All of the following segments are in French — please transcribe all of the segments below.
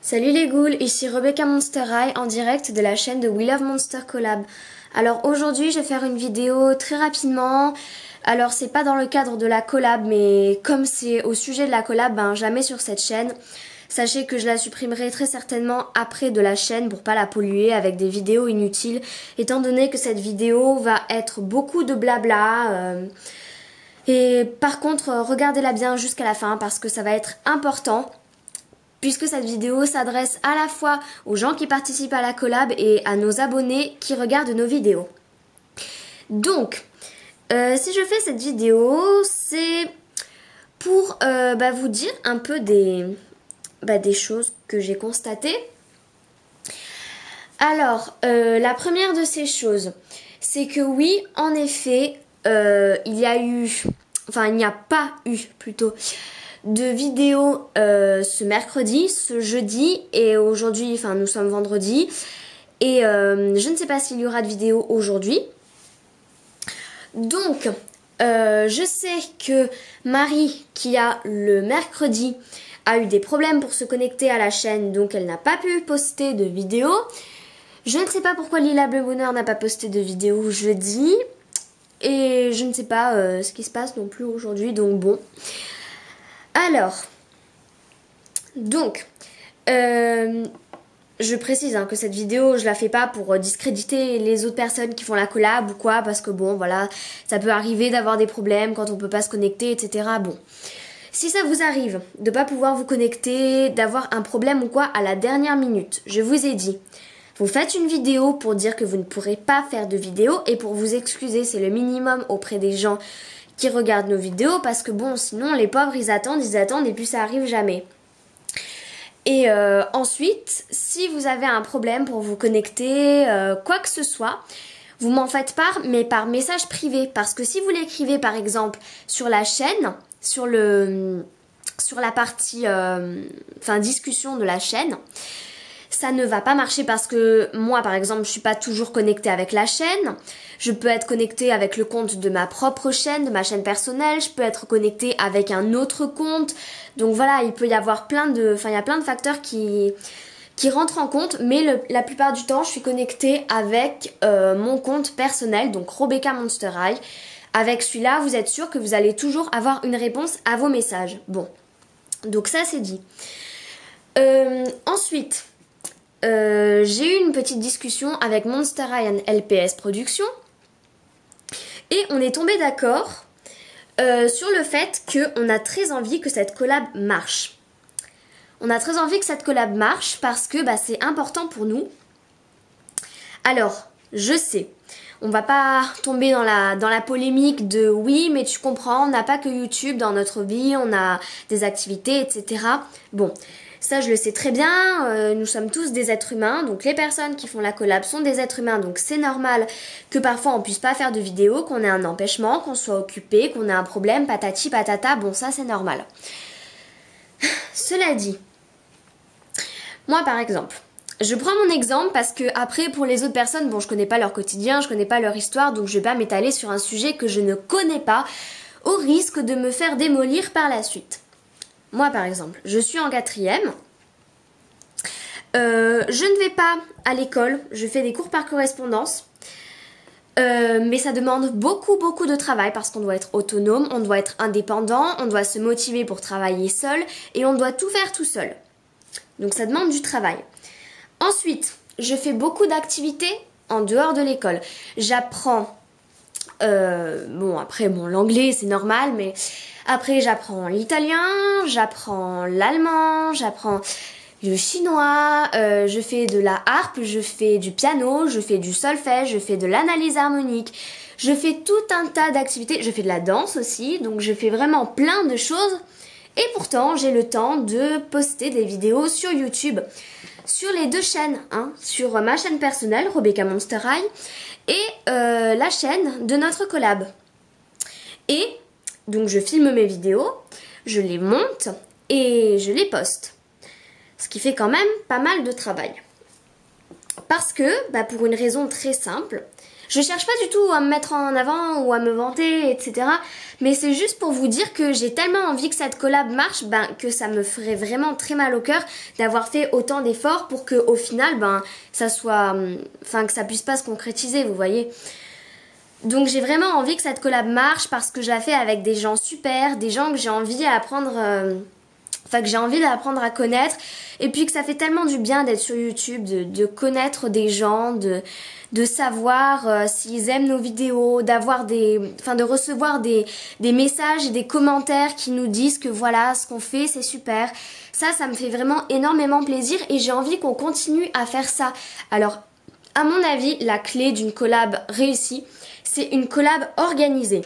Salut les ghouls, ici Rebecca Monster High en direct de la chaîne de We Love Monster Collab. Alors aujourd'hui je vais faire une vidéo très rapidement. Alors c'est pas dans le cadre de la collab, mais comme c'est au sujet de la collab, jamais sur cette chaîne. Sachez que je la supprimerai très certainement après de la chaîne pour pas la polluer avec des vidéos inutiles, étant donné que cette vidéo va être beaucoup de blabla. Et par contre regardez-la bien jusqu'à la fin parce que ça va être important. Puisque cette vidéo s'adresse à la fois aux gens qui participent à la collab et à nos abonnés qui regardent nos vidéos. Donc, si je fais cette vidéo, c'est pour vous dire un peu des choses que j'ai constatées. Alors, la première de ces choses, c'est que oui, en effet, il n'y a pas eu plutôt de vidéo ce mercredi, ce jeudi et aujourd'hui, nous sommes vendredi et je ne sais pas s'il y aura de vidéo aujourd'hui. Donc je sais que Marie qui a le mercredi a eu des problèmes pour se connecter à la chaîne, donc elle n'a pas pu poster de vidéo. Je ne sais pas pourquoi Lila Bleu Bonheur n'a pas posté de vidéo jeudi et je ne sais pas ce qui se passe non plus aujourd'hui, donc bon. Alors, donc, je précise que cette vidéo, je la fais pas pour discréditer les autres personnes qui font la collab ou quoi, parce que bon, voilà, ça peut arriver d'avoir des problèmes quand on peut pas se connecter, etc. Bon, si ça vous arrive de pas pouvoir vous connecter, d'avoir un problème ou quoi à la dernière minute, je vous ai dit, vous faites une vidéo pour dire que vous ne pourrez pas faire de vidéo et pour vous excuser, c'est le minimum auprès des gens qui regardent nos vidéos parce que bon, sinon les pauvres ils attendent et puis ça arrive jamais. Et ensuite, si vous avez un problème pour vous connecter, quoi que ce soit, vous m'en faites part, mais par message privé. Parce que si vous l'écrivez par exemple sur la chaîne, sur la partie discussion de la chaîne, ça ne va pas marcher parce que moi par exemple je suis pas toujours connectée avec la chaîne. Je peux être connectée avec le compte de ma propre chaîne, de ma chaîne personnelle, je peux être connectée avec un autre compte. Donc voilà, il peut y avoir il y a plein de facteurs qui rentrent en compte, mais la plupart du temps je suis connectée avec mon compte personnel, donc Rebecca Monster High. Avec celui-là, vous êtes sûr que vous allez toujours avoir une réponse à vos messages. Bon, donc ça c'est dit. Ensuite, j'ai eu une petite discussion avec Monster High and LPS Productions et on est tombé d'accord sur le fait qu'on a très envie que cette collab marche. On a très envie que cette collab marche parce que c'est important pour nous. Alors, je sais, on va pas tomber dans la polémique de oui, mais tu comprends, on n'a pas que YouTube dans notre vie, on a des activités, etc. Bon. Ça, je le sais très bien, nous sommes tous des êtres humains, donc les personnes qui font la collab sont des êtres humains, donc c'est normal que parfois on puisse pas faire de vidéo, qu'on ait un empêchement, qu'on soit occupé, qu'on ait un problème, patati patata, bon ça c'est normal. Cela dit, moi par exemple, je prends mon exemple parce que après pour les autres personnes, bon je connais pas leur quotidien, je connais pas leur histoire, donc je vais pas m'étaler sur un sujet que je ne connais pas, au risque de me faire démolir par la suite. Moi par exemple, je suis en 4e, je ne vais pas à l'école, je fais des cours par correspondance, mais ça demande beaucoup de travail parce qu'on doit être autonome, on doit être indépendant, on doit se motiver pour travailler seul et on doit tout faire tout seul. Donc ça demande du travail. Ensuite, je fais beaucoup d'activités en dehors de l'école. J'apprends, l'anglais c'est normal, mais après j'apprends l'italien, j'apprends l'allemand, j'apprends le chinois, je fais de la harpe, je fais du piano, je fais du solfège, je fais de l'analyse harmonique, je fais tout un tas d'activités, je fais de la danse aussi, donc je fais vraiment plein de choses et pourtant j'ai le temps de poster des vidéos sur YouTube, sur les deux chaînes, sur ma chaîne personnelle Rebecca Monster High et la chaîne de notre collab. Et donc je filme mes vidéos, je les monte et je les poste. Ce qui fait quand même pas mal de travail. Parce que, pour une raison très simple, Je cherche pas du tout à me mettre en avant ou à me vanter, etc. Mais c'est juste pour vous dire que j'ai tellement envie que cette collab marche, que ça me ferait vraiment très mal au cœur d'avoir fait autant d'efforts pour que au final, ça soit, que ça puisse pas se concrétiser, vous voyez. Donc j'ai vraiment envie que cette collab marche parce que je la fais avec des gens super, des gens que j'ai envie d'apprendre à connaître, et puis que ça fait tellement du bien d'être sur YouTube, de connaître des gens, de savoir s'ils aiment nos vidéos, de recevoir des messages et des commentaires qui nous disent que voilà, ce qu'on fait c'est super. Ça me fait vraiment énormément plaisir et j'ai envie qu'on continue à faire ça. Alors, à mon avis, la clé d'une collab réussie, c'est une collab organisée.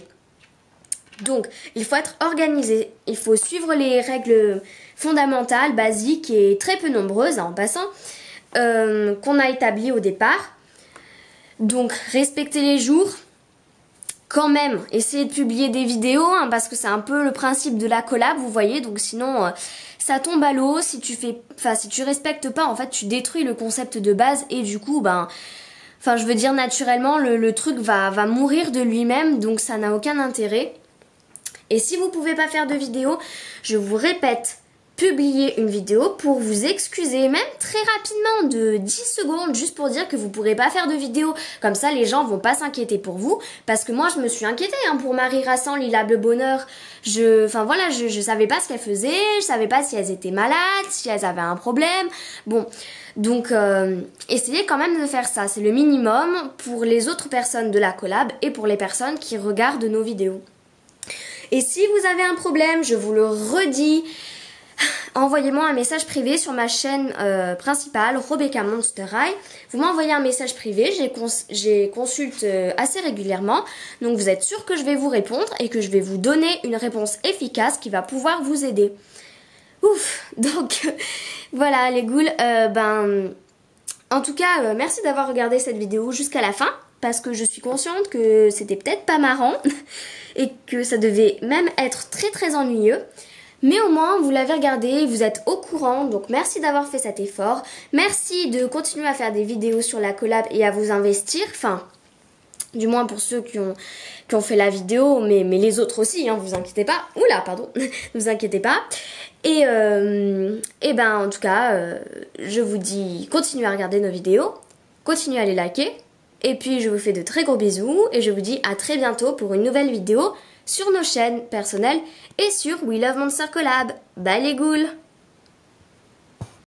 Donc, il faut être organisé, il faut suivre les règles fondamentales, basiques et très peu nombreuses, en passant, qu'on a établies au départ. Donc, respecter les jours, quand même, essayer de publier des vidéos, parce que c'est un peu le principe de la collab, vous voyez, donc sinon, ça tombe à l'eau, si tu respectes pas, en fait, tu détruis le concept de base, et du coup, je veux dire, naturellement, le truc va mourir de lui-même, donc ça n'a aucun intérêt. Et si vous pouvez pas faire de vidéo, je vous répète, publiez une vidéo pour vous excuser, même très rapidement, de 10 secondes, juste pour dire que vous pourrez pas faire de vidéo. Comme ça, les gens vont pas s'inquiéter pour vous, parce que moi, je me suis inquiétée pour Marie Rassan, Lila Bleu Bonheur. Je savais pas ce qu'elles faisaient, je savais pas si elles étaient malades, si elles avaient un problème. Bon, donc essayez quand même de faire ça, c'est le minimum pour les autres personnes de la collab et pour les personnes qui regardent nos vidéos. Et si vous avez un problème, je vous le redis, envoyez-moi un message privé sur ma chaîne principale, Rebecca Monster High. Vous m'envoyez un message privé, j'ai consulte assez régulièrement. Donc vous êtes sûr que je vais vous répondre et que je vais vous donner une réponse efficace qui va pouvoir vous aider. Ouf, donc voilà les ghouls, en tout cas, merci d'avoir regardé cette vidéo jusqu'à la fin. Parce que je suis consciente que c'était peut-être pas marrant et que ça devait même être très très ennuyeux. Mais au moins, vous l'avez regardé, vous êtes au courant, donc merci d'avoir fait cet effort. Merci de continuer à faire des vidéos sur la collab et à vous investir. Enfin, du moins pour ceux qui ont fait la vidéo, mais les autres aussi, vous inquiétez pas. Oula, pardon, ne vous inquiétez pas. Et en tout cas, je vous dis, continuez à regarder nos vidéos, continuez à les liker. Et puis je vous fais de très gros bisous et je vous dis à très bientôt pour une nouvelle vidéo sur nos chaînes personnelles et sur We Love Monster Collab. Bye les ghouls!